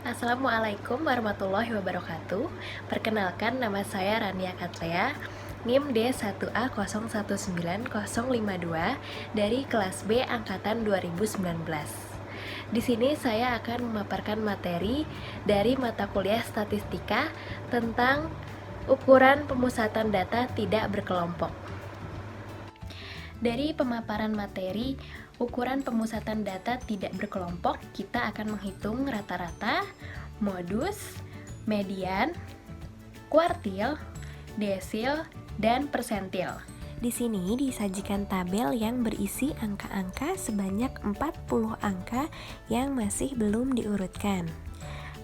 Assalamualaikum warahmatullahi wabarakatuh. Perkenalkan, nama saya Rania Katlea, NIM D1A019052 dari kelas B angkatan 2019. Di sini saya akan memaparkan materi dari mata kuliah statistika tentang ukuran pemusatan data tidak berkelompok. Dari pemaparan materi ukuran pemusatan data tidak berkelompok, kita akan menghitung rata-rata, modus, median, kuartil, desil, dan persentil. Di sini disajikan tabel yang berisi angka-angka sebanyak 40 angka yang masih belum diurutkan.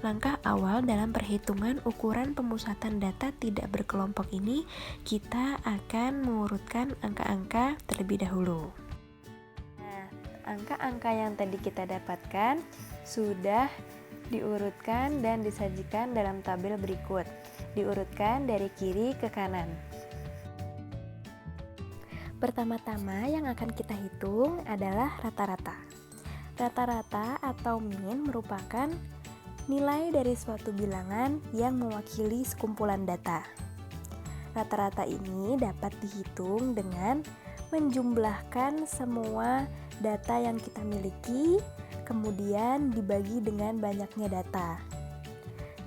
Langkah awal dalam perhitungan ukuran pemusatan data tidak berkelompok ini, kita akan mengurutkan angka-angka terlebih dahulu. Nah, angka-angka yang tadi kita dapatkan sudah diurutkan dan disajikan dalam tabel berikut. Diurutkan dari kiri ke kanan. Pertama-tama yang akan kita hitung adalah rata-rata. Rata-rata atau min merupakan nilai dari suatu bilangan yang mewakili sekumpulan data. Rata-rata ini dapat dihitung dengan menjumlahkan semua data yang kita miliki, kemudian dibagi dengan banyaknya data.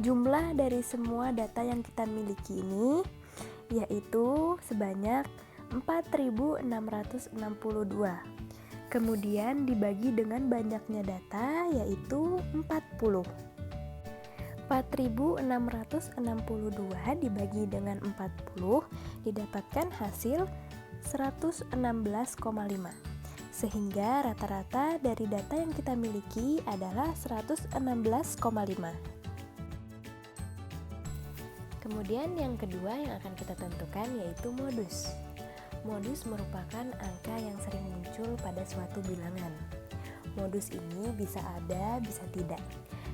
Jumlah dari semua data yang kita miliki ini yaitu sebanyak 4.662. Kemudian dibagi dengan banyaknya data yaitu 40. 4.662 dibagi dengan 40 didapatkan hasil 116,5. Sehingga rata-rata dari data yang kita miliki adalah 116,5. Kemudian yang kedua yang akan kita tentukan yaitu modus. Modus merupakan angka yang sering muncul pada suatu bilangan. Modus ini bisa ada, bisa tidak.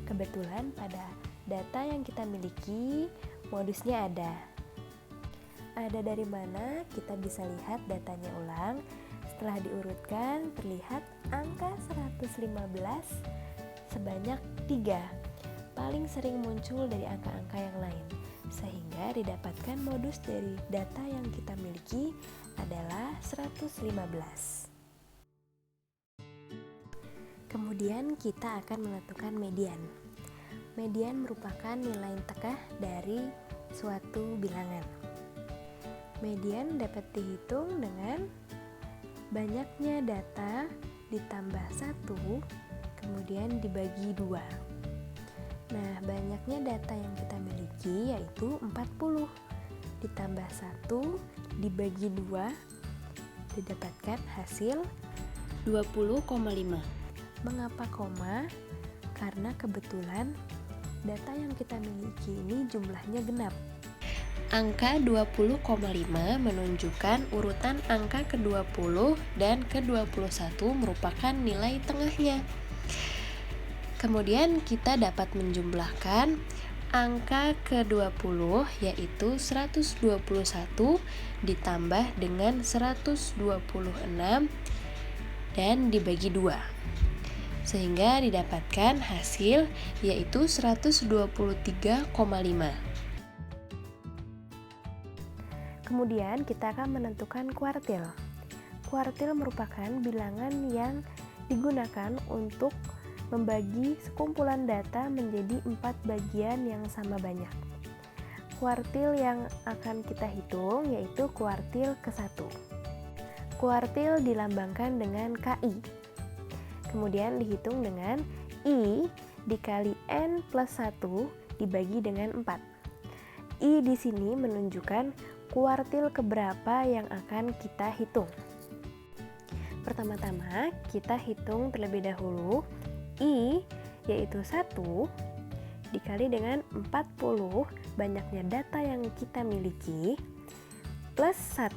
Kebetulan pada data yang kita miliki, modusnya ada. Ada dari mana? Kita bisa lihat datanya ulang. Setelah diurutkan, terlihat angka 115 sebanyak 3. Paling sering muncul dari angka-angka yang lain. Sehingga didapatkan modus dari data yang kita miliki adalah 115. Kemudian kita akan menentukan median. Median merupakan nilai tengah dari suatu bilangan. Median dapat dihitung dengan banyaknya data ditambah 1, kemudian dibagi 2. Nah, banyaknya data yang kita miliki yaitu 40. Ditambah 1, dibagi 2, didapatkan hasil 20,5. Mengapa koma? Karena kebetulan data yang kita miliki ini jumlahnya genap. Angka 20,5 menunjukkan urutan angka ke-20 dan ke-21 merupakan nilai tengahnya. Kemudian kita dapat menjumlahkan angka ke-20 yaitu 121 ditambah dengan 126 dan dibagi 2. Sehingga didapatkan hasil yaitu 123,5. Kemudian kita akan menentukan kuartil. Kuartil merupakan bilangan yang digunakan untuk membagi sekumpulan data menjadi 4 bagian yang sama banyak. Kuartil yang akan kita hitung yaitu kuartil ke-1. Kuartil dilambangkan dengan KI. Kemudian dihitung dengan I dikali N plus 1 dibagi dengan 4. I di sini menunjukkan kuartil keberapa yang akan kita hitung. Pertama-tama kita hitung terlebih dahulu I yaitu 1 dikali dengan 40 banyaknya data yang kita miliki plus 1.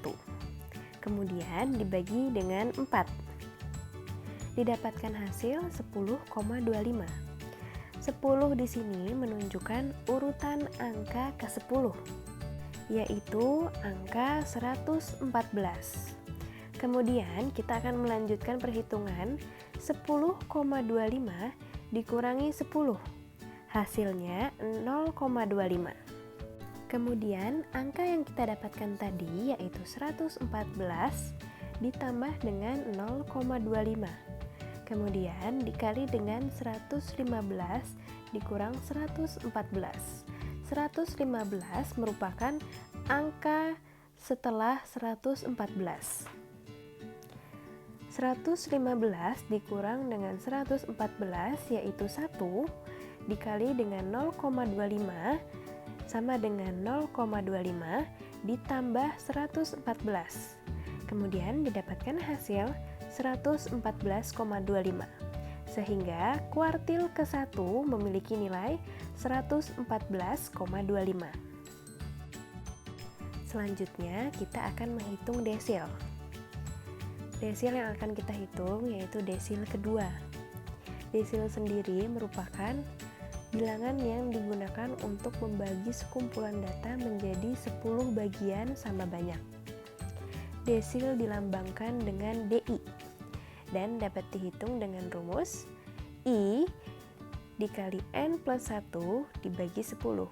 Kemudian dibagi dengan 4. Didapatkan hasil 10,25. 10 di sini menunjukkan urutan angka ke-10, yaitu angka 114. Kemudian kita akan melanjutkan perhitungan 10,25 dikurangi 10. hasilnya 0,25. Kemudian angka yang kita dapatkan tadi yaitu 114 ditambah dengan 0,25. Kemudian dikali dengan 115 dikurang 114. 115 merupakan angka setelah 114. 115 dikurang dengan 114 yaitu 1 dikali dengan 0,25 sama dengan 0,25 ditambah 114. Kemudian didapatkan hasil 114,25. Sehingga kuartil ke-1 memiliki nilai 114,25. Selanjutnya kita akan menghitung desil. Desil yang akan kita hitung yaitu desil kedua. Desil sendiri merupakan bilangan yang digunakan untuk membagi sekumpulan data menjadi 10 bagian sama banyak. Desil dilambangkan dengan DI dan dapat dihitung dengan rumus I dikali N plus 1 dibagi 10.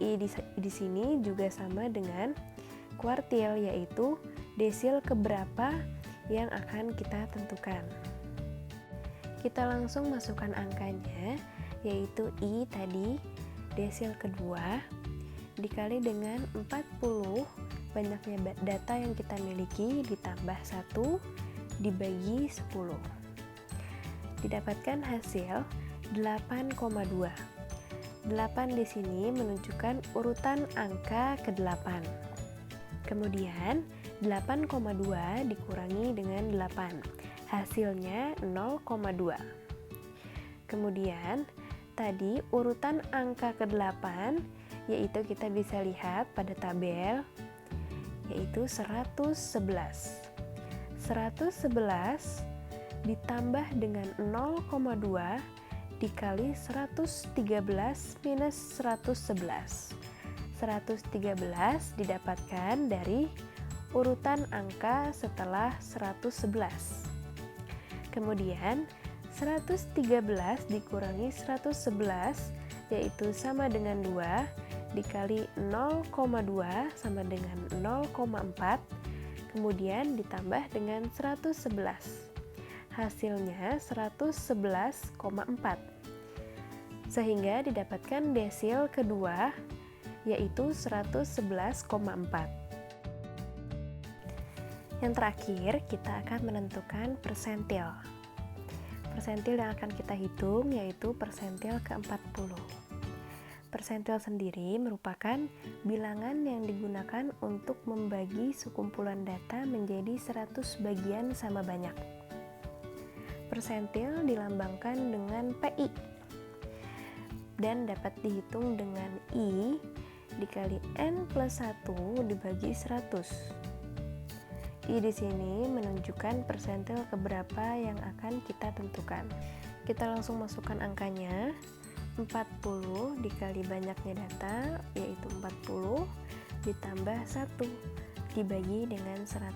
I di sini juga sama dengan kuartil, yaitu desil keberapa yang akan kita tentukan. Kita langsung masukkan angkanya, yaitu I tadi desil kedua dikali dengan 40 banyaknya data yang kita miliki ditambah 1 dibagi 10. Didapatkan hasil 8,2. 8 di sini menunjukkan urutan angka ke-8. Kemudian 8,2 dikurangi dengan 8. Hasilnya 0,2. Kemudian tadi urutan angka ke-8 yaitu kita bisa lihat pada tabel yaitu 111. 111 ditambah dengan 0,2 dikali 113 minus 111. 113 didapatkan dari urutan angka setelah 111. Kemudian 113 dikurangi 111 yaitu sama dengan 2 dikali 0,2 sama dengan 0,4, kemudian ditambah dengan 111. Hasilnya 111,4. Sehingga didapatkan desil kedua yaitu 111,4. Yang terakhir, kita akan menentukan persentil. Persentil yang akan kita hitung yaitu persentil ke-40. Persentil sendiri merupakan bilangan yang digunakan untuk membagi sekumpulan data menjadi 100 bagian sama banyak. Persentil dilambangkan dengan PI dan dapat dihitung dengan I dikali N plus 1 dibagi 100. I di sini menunjukkan persentil keberapa yang akan kita tentukan. Kita langsung masukkan angkanya. 40 dikali banyaknya data yaitu 40 ditambah 1 dibagi dengan 100.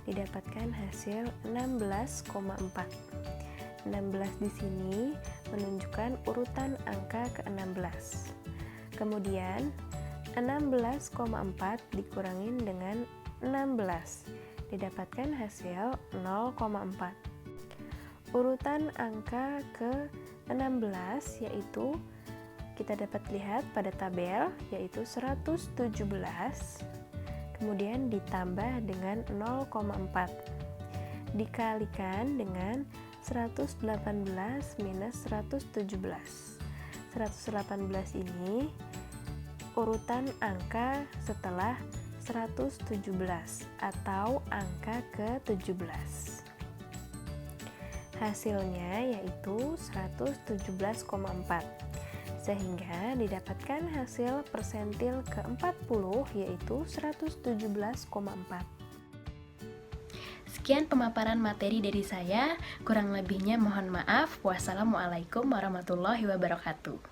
Didapatkan hasil 16,4. 16 di sini menunjukkan urutan angka ke-16. Kemudian 16,4 dikurangin dengan 16. Didapatkan hasil 0,4. Urutan angka ke-16 yaitu kita dapat lihat pada tabel yaitu 117. Kemudian ditambah dengan 0,4 dikalikan dengan 118 minus 117. 118 ini urutan angka setelah 117 atau angka ke-17. Hasilnya yaitu 117,4. Sehingga didapatkan hasil persentil ke-40 yaitu 117,4. Sekian pemaparan materi dari saya, kurang lebihnya mohon maaf. Wassalamualaikum warahmatullahi wabarakatuh.